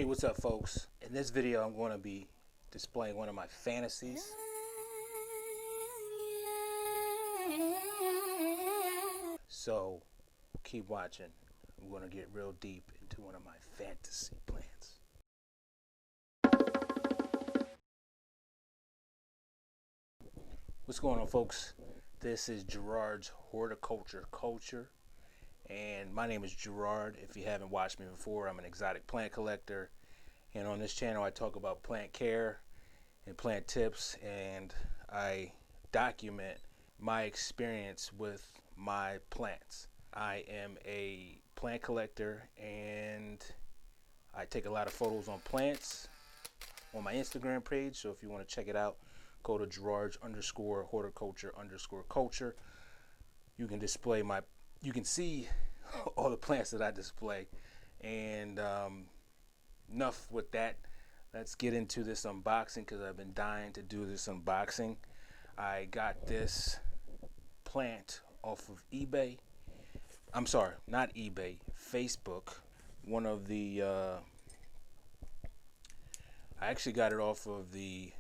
Hey, what's up, folks? In this video, I'm going to be displaying one of my fantasies. So, keep watching. I'm going to get real deep into one of my fantasy plants. What's going on, folks? This is Gerard's Horticulture Culture. And my name is Gerard. If you haven't watched me before, I'm an exotic plant collector. And on this channel, I talk about plant care and plant tips, and I document my experience with my plants. I am a plant collector, and I take a lot of photos on plants on my Instagram page. So if you want to check it out, go to Gerard's_horticulture_culture. You can display you can see all the plants that I display. And enough with that. Let's get into this unboxing because I've been dying to do this unboxing. I got this plant off of eBay. I'm sorry, not eBay, Facebook. One of the I actually got it off of the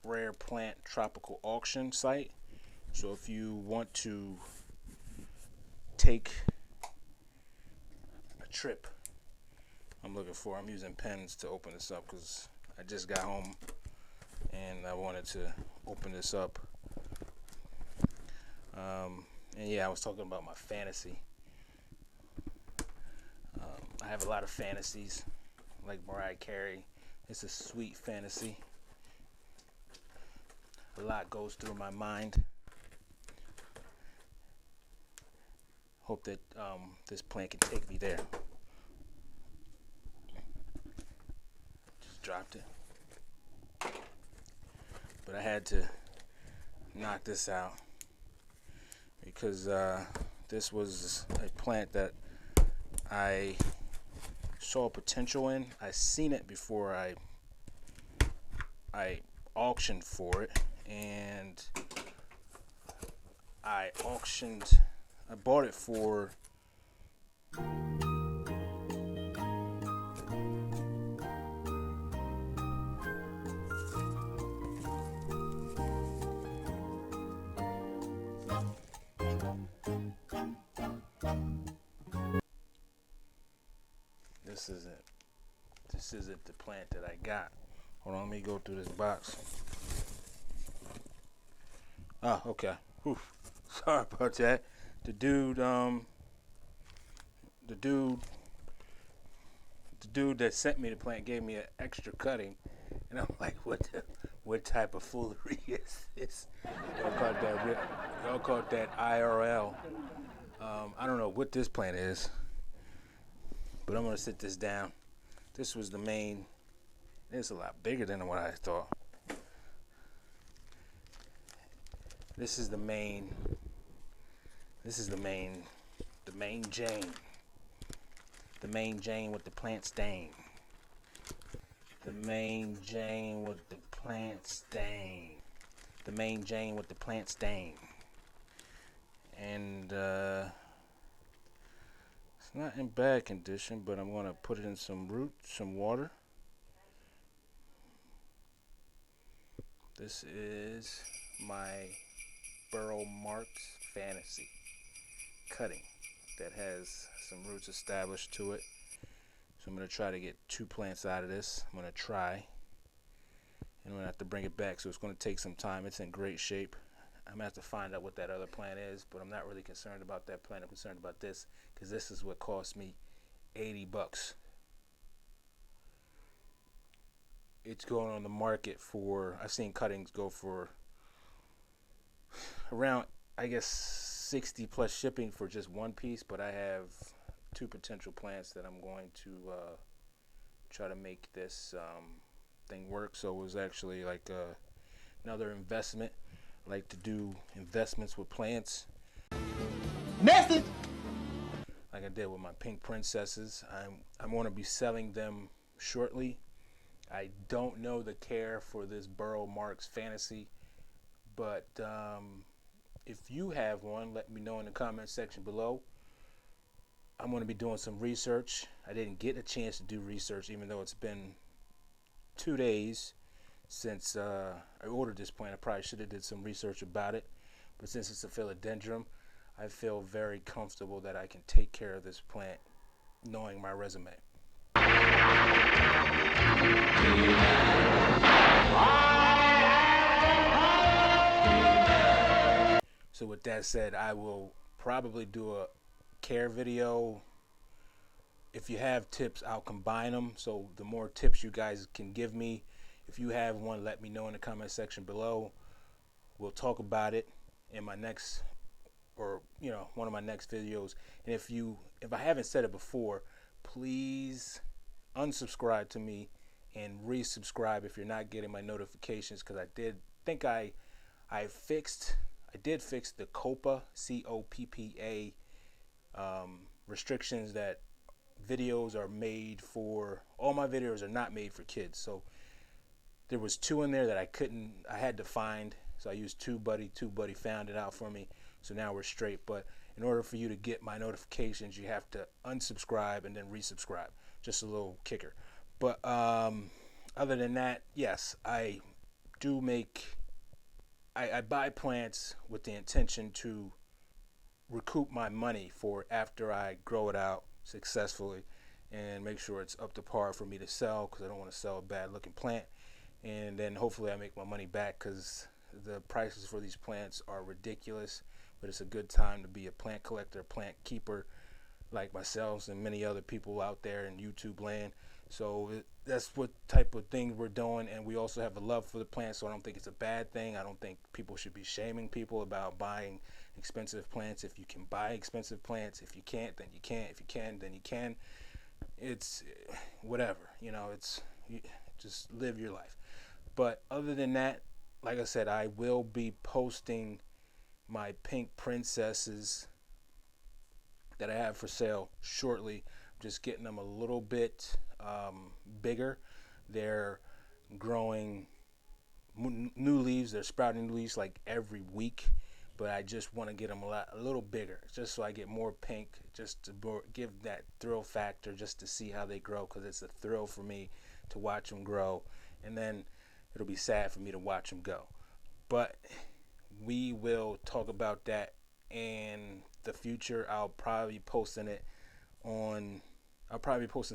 Rare Plant Tropical Auction site. So if you want to take a trip, I'm using pens to open this up because I just got home and I wanted to open this up. And yeah, I was talking about my fantasy. I have a lot of fantasies, like Mariah Carey. It's a sweet fantasy. A lot goes through my mind. Hope that this plant can take me there. Just dropped it. But I had to knock this out because this was a plant that I saw potential in. I seen it before I auctioned for it, and I bought it for This isn't the plant that I got. Hold on, let me go through this box. Ah, okay. Whew. Sorry about that. The dude that sent me the plant gave me an extra cutting, and I'm like, what type of foolery is this? Y'all caught that IRL. I don't know what this plant is, but I'm gonna sit this down. This was the main. It's a lot bigger than what I thought. This is the main Jane. The main Jane with the plant stain. The main Jane with the plant stain. The main Jane with the plant stain. And it's not in bad condition, but I'm gonna put it in some water. This is my Burl Marx Fantasy cutting that has some roots established to it. So I'm going to try to get 2 plants out of this. I'm going to try, and I'm going to have to bring it back, so it's going to take some time. It's in great shape. I'm going to have to find out what that other plant is, but I'm not really concerned about that plant. I'm concerned about this because this is what cost me $80. It's going on the market for, I've seen cuttings go for around, I guess, 60 plus shipping for just one piece, but I have 2 potential plants that I'm going to try to make this thing work. So it was actually like another investment. I like to do investments with plants. Message! Like I did with my pink princesses. I'm going to be selling them shortly. I don't know the care for this Burl Marx Fantasy, but if you have one, let me know in the comment section below. I'm going to be doing some research. I didn't get a chance to do research, even though it's been 2 days since I ordered this plant. I probably should have did some research about it, but since it's a philodendron, I feel very comfortable that I can take care of this plant knowing my resume. So with that said, I will probably do a care video. If you have tips, I'll combine them. So the more tips you guys can give me, if you have one, let me know in the comment section below. We'll talk about it in my next, or one of my next videos. And if I haven't said it before, please unsubscribe to me and resubscribe if you're not getting my notifications, because I did fix the COPPA, COPPA restrictions that videos are made for. All my videos are not made for kids, so there was 2 in there that I had to find, so I used TubeBuddy. TubeBuddy found it out for me, so now we're straight. But in order for you to get my notifications, you have to unsubscribe and then resubscribe. Just a little kicker. But other than that, yes, I buy plants with the intention to recoup my money for after I grow it out successfully and make sure it's up to par for me to sell, because I don't want to sell a bad looking plant. And then hopefully I make my money back, because the prices for these plants are ridiculous. But it's a good time to be a plant collector, plant keeper like myself and many other people out there in YouTube land. So that's what type of thing we're doing. And we also have a love for the plants, so I don't think it's a bad thing. I don't think people should be shaming people about buying expensive plants. If you can buy expensive plants, if you can't, then you can't. If you can, then you can. It's whatever, it's just live your life. But other than that, like I said, I will be posting my pink princesses that I have for sale shortly. I'm just getting them a little bit bigger. They're growing new leaves. They're sprouting new leaves like every week, but I just want to get them a little bigger, just so I get more pink, just to give that thrill factor, just to see how they grow, because it's a thrill for me to watch them grow, and then it'll be sad for me to watch them go. But we will talk about that in the future. I'll probably be posting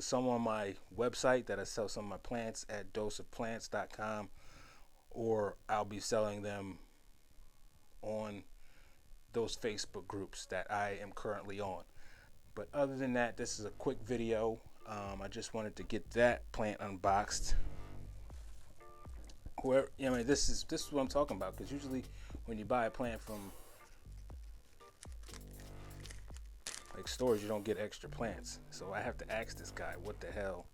some on my website that I sell some of my plants at doseofplants.com, or I'll be selling them on those Facebook groups that I am currently on. But other than that, this is a quick video. I just wanted to get that plant unboxed. This is what I'm talking about, because usually when you buy a plant from like stores, you don't get extra plants. So I have to ask this guy what the hell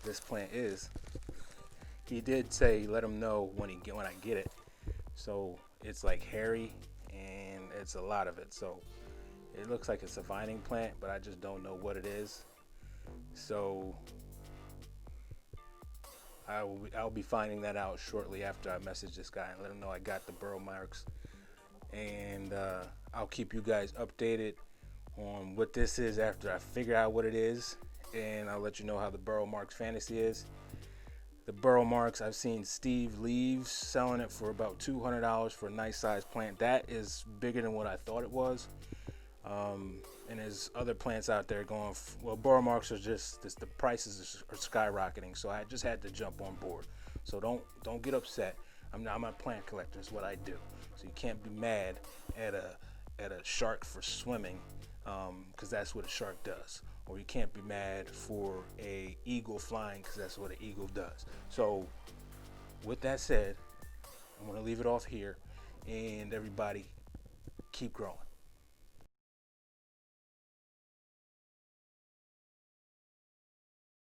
this plant is. He did say let him know when I get it. So it's like hairy, and it's a lot of it. So it looks like it's a vining plant, but I just don't know what it is. So I'll be finding that out shortly after I message this guy and let him know I got the Burl Marx. And I'll keep you guys updated on what this is after I figure out what it is, and I'll let you know how the Burl Marx Fantasy is. The Burl Marx, I've seen Steve Leaves selling it for about $200 for a nice sized plant. That is bigger than what I thought it was. And there's other plants out there going, Burl Marx are the prices are skyrocketing, so I just had to jump on board. So don't get upset. I'm a plant collector, is what I do. So you can't be mad at a shark for swimming, because that's what a shark does. Or you can't be mad for a eagle flying, because that's what an eagle does. So with that said, I'm going to leave it off here, and everybody keep growing.